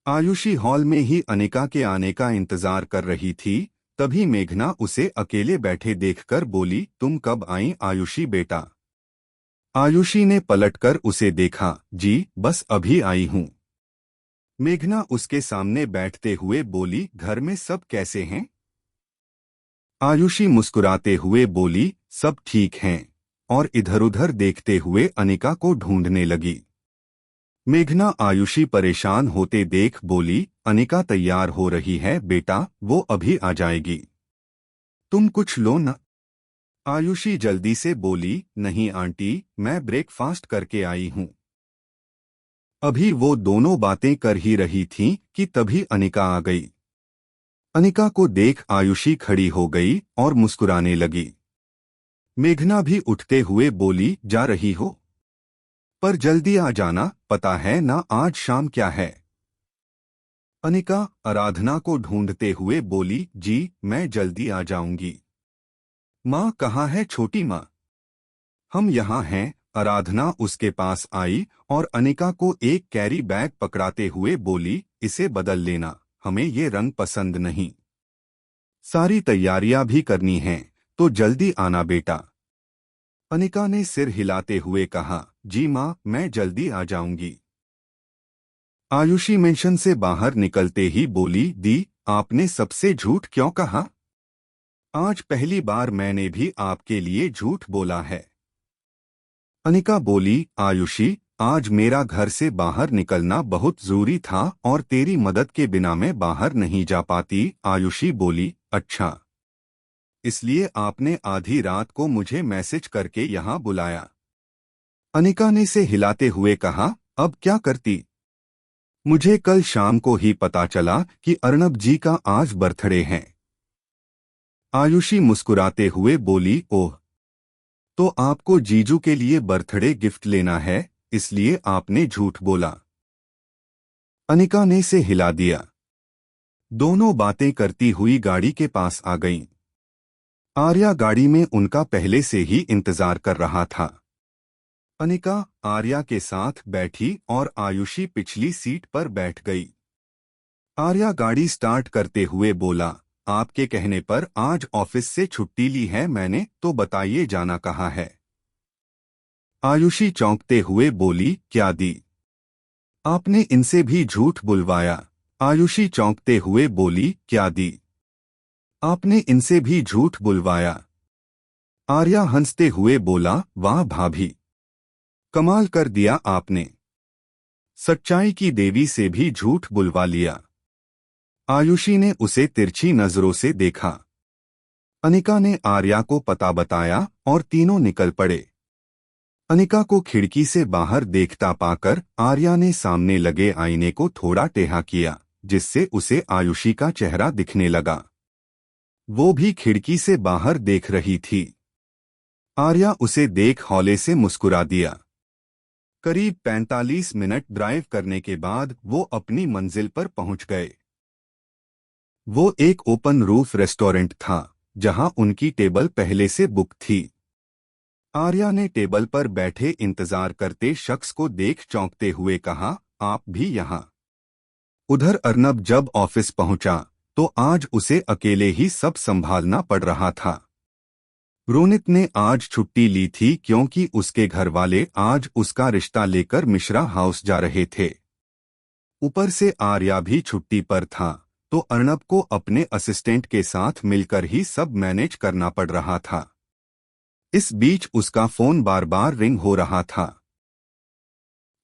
Ayushi hall में ही अनिका के आने का इंतजार कर रही थी। तभी मेघना उसे अकेले बैठे देखकर बोली, तुम कब आई आयुषी बेटा? आयुषी ने पलटकर उसे देखा। जी बस अभी आई हूँ। मेघना उसके सामने बैठते हुए बोली, घर में सब कैसे हैं? आयुषी मुस्कुराते हुए बोली, सब ठीक हैं। और इधर-उधर देखते हुए अनिका को ढूंढने लगी। मेघना आयुषी परेशान होते देख बोली, अनिका तैयार हो रही है बेटा, वो अभी आ जाएगी। तुम कुछ लो न। आयुषी जल्दी से बोली, नहीं आंटी, मैं ब्रेकफास्ट करके आई हूँ। अभी वो दोनों बातें कर ही रही थीं कि तभी अनिका आ गई। अनिका को देख आयुषी खड़ी हो गई और मुस्कुराने लगी। मेघना भी उठते हुए बोली, जा रही हो? पर जल्दी आ जाना, पता है ना आज शाम क्या है? अनिका आराधना को ढूंढते हुए बोली, जी मैं जल्दी आ जाऊंगी। माँ कहाँ है छोटी माँ? हम यहाँ हैं। आराधना उसके पास आई और अनिका को एक कैरी बैग पकड़ाते हुए बोली, इसे बदल लेना, हमें ये रंग पसंद नहीं। सारी तैयारियां भी करनी हैं, तो जल्दी आना बेटा। अनिका ने सिर हिलाते हुए कहा, जी माँ मैं जल्दी आ जाऊंगी। आयुषी मेंशन से बाहर निकलते ही बोली, दी आपने सबसे झूठ क्यों कहा? आज पहली बार मैंने भी आपके लिए झूठ बोला है। अनिका बोली, आयुषी आज मेरा घर से बाहर निकलना बहुत जरूरी था और तेरी मदद के बिना मैं बाहर नहीं जा पाती। आयुषी बोली, अच्छा इसलिए आपने आधी रात को मुझे मैसेज करके यहाँ बुलाया? अनिका ने से हिलाते हुए कहा, अब क्या करती? मुझे कल शाम को ही पता चला कि अर्नब जी का आज बर्थडे है। आयुषी मुस्कुराते हुए बोली, ओह तो आपको जीजू के लिए बर्थडे गिफ्ट लेना है, इसलिए आपने झूठ बोला। अनिका ने से हिला दिया। दोनों बातें करती हुई गाड़ी के पास आ गईं। आर्या गाड़ी में उनका पहले से ही इंतजार कर रहा था। अनिका आर्या के साथ बैठी और आयुषी पिछली सीट पर बैठ गई। आर्या गाड़ी स्टार्ट करते हुए बोला, आपके कहने पर आज ऑफिस से छुट्टी ली है मैंने, तो बताइए जाना कहाँ है? आयुषी चौंकते हुए बोली, क्या दी? आपने इनसे भी झूठ बुलवाया। आयुषी चौंकते हुए बोली, क्या दी? आपने इनसे भी झूठ बुलवाया। आर्या हंसते हुए बोला, वाह भाभी, कमाल कर दिया आपने, सच्चाई की देवी से भी झूठ बुलवा लिया। आयुषी ने उसे तिरछी नजरों से देखा। अनिका ने आर्या को पता बताया और तीनों निकल पड़े। अनिका को खिड़की से बाहर देखता पाकर आर्या ने सामने लगे आईने को थोड़ा टेढ़ा किया, जिससे उसे आयुषी का चेहरा दिखने लगा। वो भी खिड़की से बाहर देख रही थी। आर्या उसे देख हौले से मुस्कुरा दिया। करीब 45 मिनट ड्राइव करने के बाद वो अपनी मंजिल पर पहुंच गए। वो एक ओपन रूफ रेस्टोरेंट था, जहां उनकी टेबल पहले से बुक थी। आर्या ने टेबल पर बैठे इंतजार करते शख्स को देख चौंकते हुए कहा, आप भी यहाँ? उधर अर्नब जब ऑफिस पहुंचा तो आज उसे अकेले ही सब संभालना पड़ रहा था। रोनित ने आज छुट्टी ली थी क्योंकि उसके घर वाले आज उसका रिश्ता लेकर मिश्रा हाउस जा रहे थे। ऊपर से आर्या भी छुट्टी पर था, तो अर्नब को अपने असिस्टेंट के साथ मिलकर ही सब मैनेज करना पड़ रहा था। इस बीच उसका फोन बार बार रिंग हो रहा था।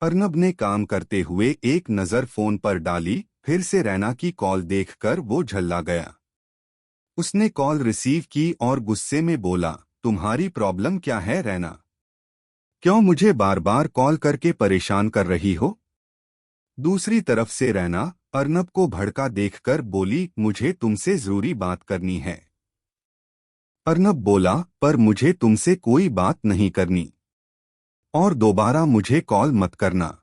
अर्नब ने काम करते हुए एक नज़र फोन पर डाली, फिर से रैना की कॉल देखकर वो झल्ला गया। उसने कॉल रिसीव की और गुस्से में बोला, तुम्हारी प्रॉब्लम क्या है रैना? क्यों मुझे बार बार कॉल करके परेशान कर रही हो? दूसरी तरफ से रैना अर्नब को भड़का देखकर बोली, मुझे तुमसे जरूरी बात करनी है। अर्नब बोला, पर मुझे तुमसे कोई बात नहीं करनी और दोबारा मुझे कॉल मत करना।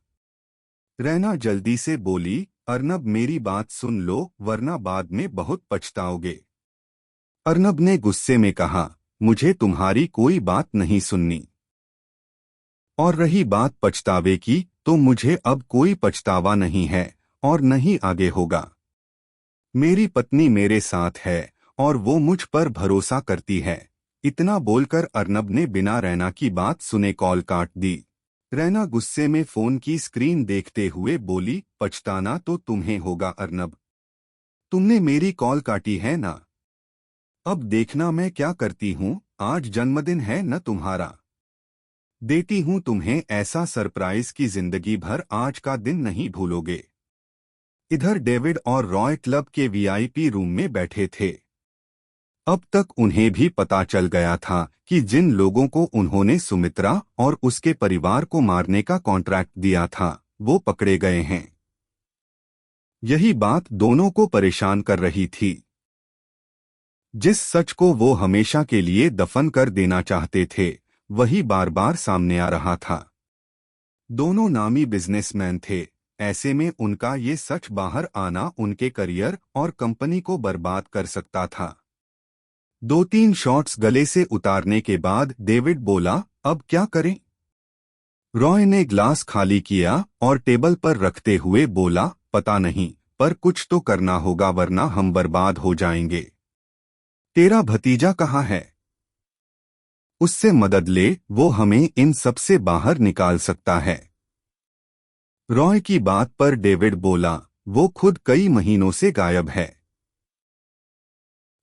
रैना जल्दी से बोली, अर्नब मेरी बात सुन लो वरना बाद में बहुत पछताओगे। अर्नब ने गुस्से में कहा, मुझे तुम्हारी कोई बात नहीं सुननी। और रही बात पछतावे की, तो मुझे अब कोई पछतावा नहीं है और न ही आगे होगा। मेरी पत्नी मेरे साथ है और वो मुझ पर भरोसा करती है। इतना बोलकर अर्नब ने बिना रैना की बात सुने कॉल काट दी। रैना गुस्से में फोन की स्क्रीन देखते हुए बोली, पछताना तो तुम्हें होगा अर्नब। तुमने मेरी कॉल काटी है ना? अब देखना मैं क्या करती हूँ। आज जन्मदिन है न तुम्हारा। देती हूँ तुम्हें ऐसा सरप्राइज की जिंदगी भर आज का दिन नहीं भूलोगे। इधर डेविड और रॉय क्लब के वीआईपी रूम में बैठे थे। अब तक उन्हें भी पता चल गया था कि जिन लोगों को उन्होंने सुमित्रा और उसके परिवार को मारने का कॉन्ट्रैक्ट दिया था वो पकड़े गए हैं। यही बात दोनों को परेशान कर रही थी। जिस सच को वो हमेशा के लिए दफन कर देना चाहते थे वही बार बार सामने आ रहा था। दोनों नामी बिजनेसमैन थे। ऐसे में उनका ये सच बाहर आना उनके करियर और कंपनी को बर्बाद कर सकता था। 2-3 शॉट्स गले से उतारने के बाद डेविड बोला, अब क्या करें? रॉय ने ग्लास खाली किया और टेबल पर रखते हुए बोला, पता नहीं, पर कुछ तो करना होगा वरना हम बर्बाद हो जाएंगे। तेरा भतीजा कहाँ है? उससे मदद ले, वो हमें इन सब से बाहर निकाल सकता है। रॉय की बात पर डेविड बोला, वो खुद कई महीनों से गायब है।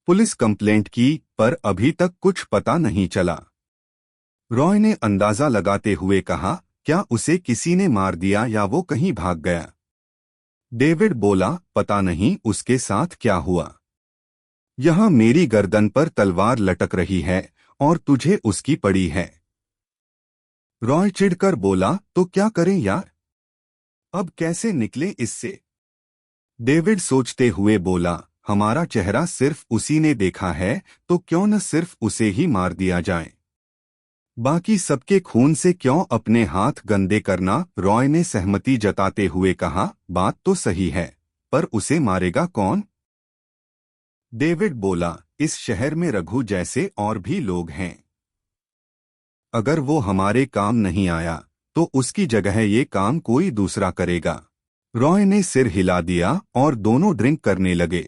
पुलिस कंप्लेंट की पर अभी तक कुछ पता नहीं चला। रॉय ने अंदाजा लगाते हुए कहा, क्या उसे किसी ने मार दिया या वो कहीं भाग गया? डेविड बोला, पता नहीं उसके साथ क्या हुआ। यहाँ मेरी गर्दन पर तलवार लटक रही है और तुझे उसकी पड़ी है। रॉय चिढ़कर बोला, तो क्या करें यार? अब कैसे निकले इससे? डेविड सोचते हुए बोला, हमारा चेहरा सिर्फ उसी ने देखा है तो क्यों न सिर्फ उसे ही मार दिया जाए। बाकी सबके खून से क्यों अपने हाथ गंदे करना? रॉय ने सहमति जताते हुए कहा, बात तो सही है, पर उसे मारेगा कौन? डेविड बोला, इस शहर में रघु जैसे और भी लोग हैं। अगर वो हमारे काम नहीं आया तो उसकी जगह ये काम कोई दूसरा करेगा। रॉय ने सिर हिला दिया और दोनों ड्रिंक करने लगे।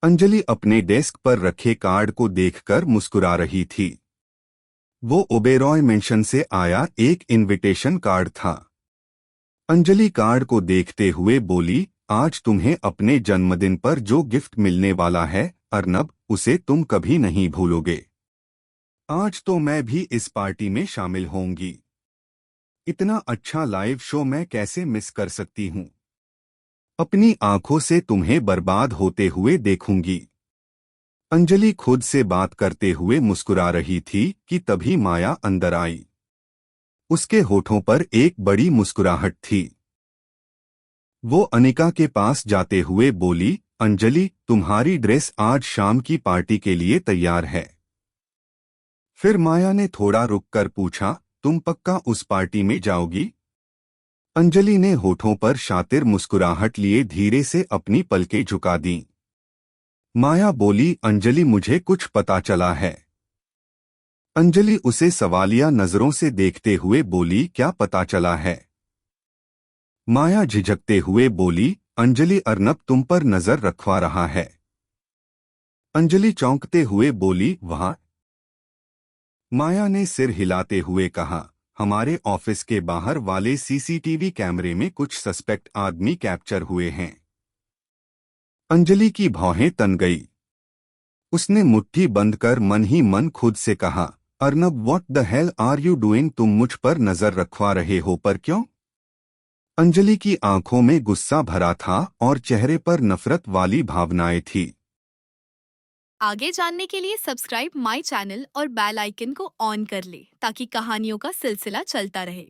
अंजलि अपने डेस्क पर रखे कार्ड को देखकर मुस्कुरा रही थी। वो ओबेरॉय मेंशन से आया एक इनविटेशन कार्ड था। अंजलि कार्ड को देखते हुए बोली, आज तुम्हें अपने जन्मदिन पर जो गिफ्ट मिलने वाला है अर्नब, उसे तुम कभी नहीं भूलोगे। आज तो मैं भी इस पार्टी में शामिल होंगी। इतना अच्छा लाइव शो मैं कैसे मिस कर सकती हूँ? अपनी आंखों से तुम्हें बर्बाद होते हुए देखूंगी। अंजलि खुद से बात करते हुए मुस्कुरा रही थी कि तभी माया अंदर आई। उसके होठों पर एक बड़ी मुस्कुराहट थी। वो अनिका के पास जाते हुए बोली, अंजलि, तुम्हारी ड्रेस आज शाम की पार्टी के लिए तैयार है। फिर माया ने थोड़ा रुककर पूछा, तुम पक्का उस पार्टी में जाओगी? अंजलि ने होठों पर शातिर मुस्कुराहट लिए धीरे से अपनी पलकें झुका दीं। माया बोली, अंजलि मुझे कुछ पता चला है। अंजलि उसे सवालिया नजरों से देखते हुए बोली, क्या पता चला है? माया झिझकते हुए बोली, अंजलि, अर्नब तुम पर नजर रखवा रहा है। अंजलि चौंकते हुए बोली, वहाँ? माया ने सिर हिलाते हुए कहा, हमारे ऑफिस के बाहर वाले सीसीटीवी कैमरे में कुछ सस्पेक्ट आदमी कैप्चर हुए हैं। अंजलि की भौहें तन गई। उसने मुट्ठी बंद कर मन ही मन खुद से कहा, Arnab, what the hell are you doing? तुम मुझ पर नजर रखवा रहे हो पर क्यों? अंजलि की आंखों में गुस्सा भरा था और चेहरे पर नफरत वाली भावनाएं थी। आगे जानने के लिए सब्सक्राइब माई चैनल और बेल आइकन को ऑन कर ले ताकि कहानियों का सिलसिला चलता रहे।